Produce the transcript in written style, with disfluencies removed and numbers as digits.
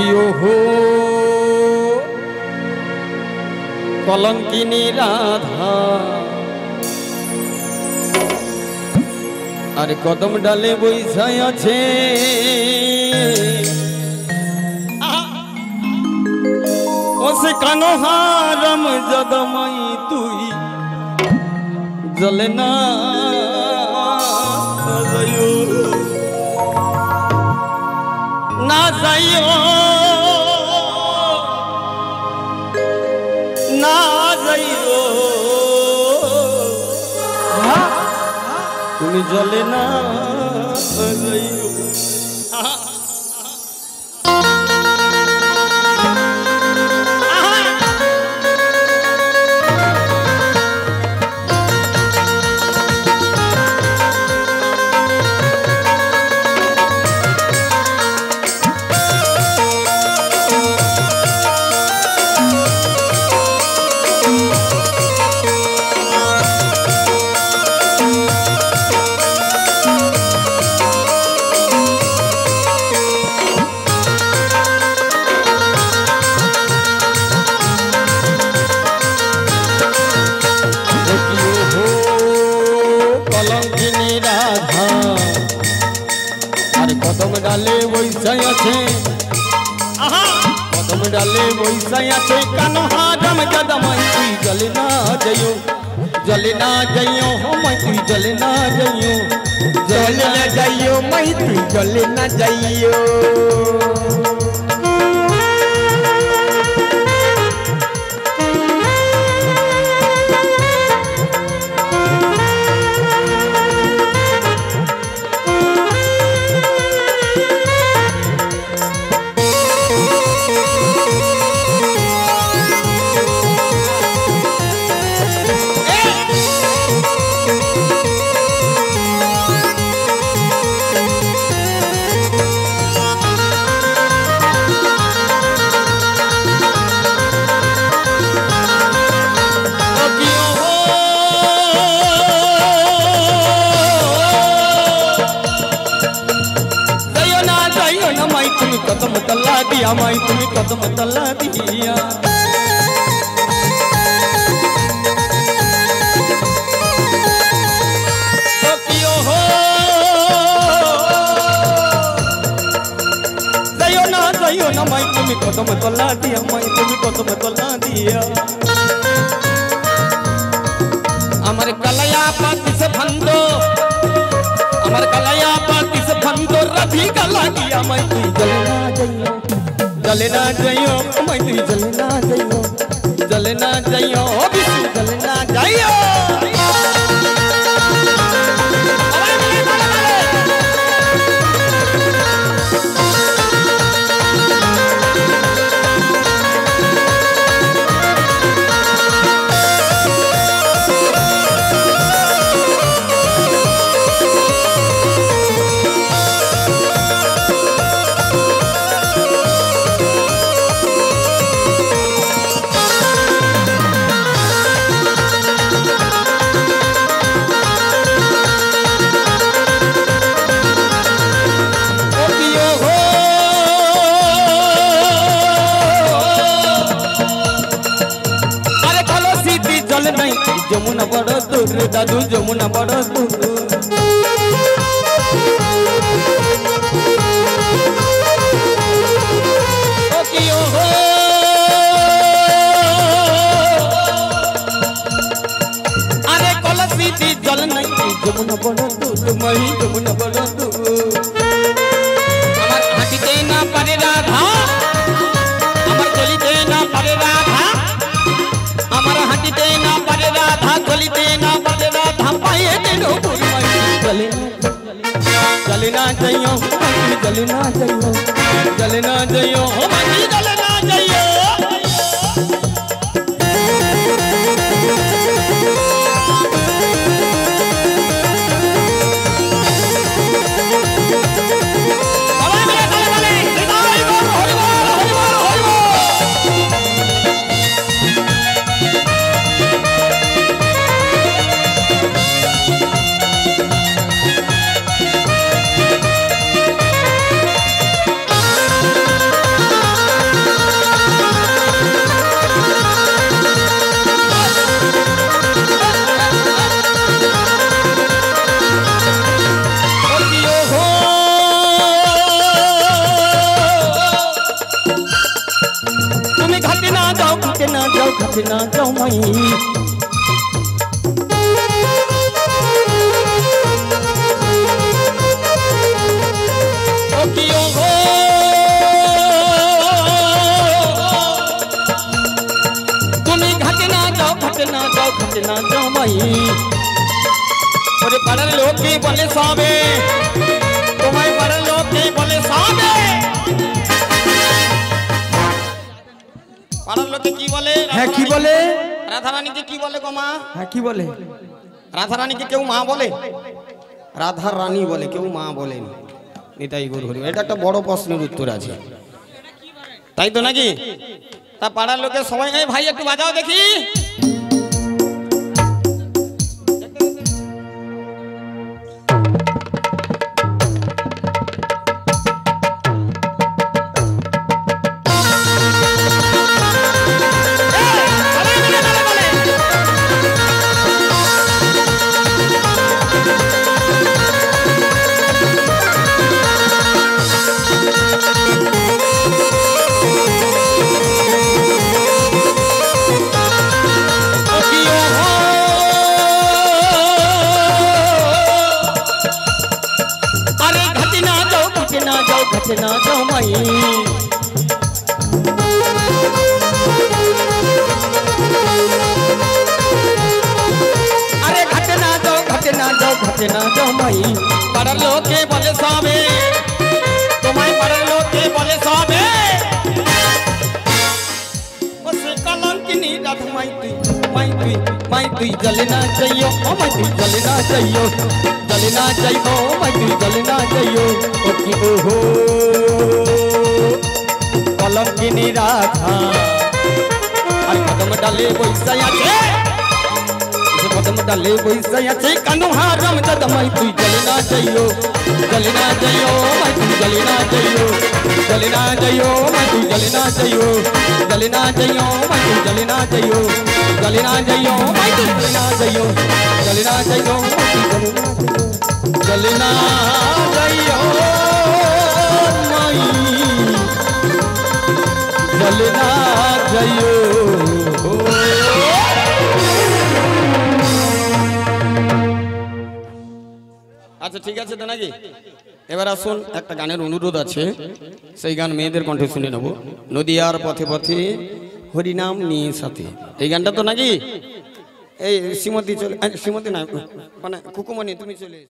कियो हो कलंकिनी राधा अरे कदम डाले बैसाय छे ओसे कानो हारम जदमई तुई जलना ना जाइयो ना जाइयो तुम जले ना जाइयो कदम डाले वैसाय छे कदम डाले वैसाय छे कानो हारम जदमई तुई जलना जइयो हो मैं तुई जलना जइयो मैं तुई जलना जइयो कदम तला दिया माई तुम्हें कदम तला दिया तो कियो हो जाइयो ना माई तुम्हें कदम तला दिया माई तुम्हें कदम तला दिया हमारे कलया पाती से भंदो हमारे कलया पाती से भंदो रभी गला दिया मैं तुई जलना जइयो मैं तुई जलना जइयो जलना जइयो जमुना बड़ दूर दादू जमुना बड़ दूर अरे कलसी जल नहीं जमुना बड़ दूर मही जमुना बड़ दूर हमार हाथीते ना पारे राधा हमार चलिते ना पारे राधा हमार हाथीते ना पारे राधा चलिते ना पारे राधा पाए तेनो जलना जइयो जलना जइयो जलना जइयो हो मनी जलना जइयो घटना जमाई तुम्हें घटना जमाई और बड़े लोग की बोले साबे तुम्हारे बड़े लोग की बोले साबे बड़े लोग की बोले है की बोले राधा रानी की बोले को माँ है की बोले राधा रानी के क्यों माँ बोले राधा रानी बोले क्यों माँ बोले নিতাই গৌর হরি এটা একটা বড় প্রশ্নের উত্তর আছে তাই তো নাকি তা পাড়ার লোকের সবাই এই ভাই একটু বাজাও দেখি घटना जमाई अरे घटना जमाई बड़े लोग के बोले साबे तुम्हारे बड़े लोग के बोले साबे उस कलंकिनी रात माई तुई जलना चाहिए ओ माई तुई जलना चाहिए माई तुई जलना चाहिए ओहो कलंकिनी राधा अरे कदम डाले पैसा कदम डाले पैसा कानू हारम जद माई तुई जलना चाहिए माई तुई जलना चाहिए माई तुई जलना चाहिए माई तुई जलना चाहिए माई तुई जलना चाहिए जलना चाहिए माई जलना चाहिए আচ্ছা ঠিক আছে তো নাকি এবার আসুন একটা গানের অনুরোধ আছে সেই গান মেয়েদের কণ্ঠে শুনে নেব নদিয়ার পথে পথে হরিনাম নিয়ে সাথে এই গানটা তো নাকি এই শ্রীমতী চলে শ্রীমতী না মানে কুকুমণি তুমি চলে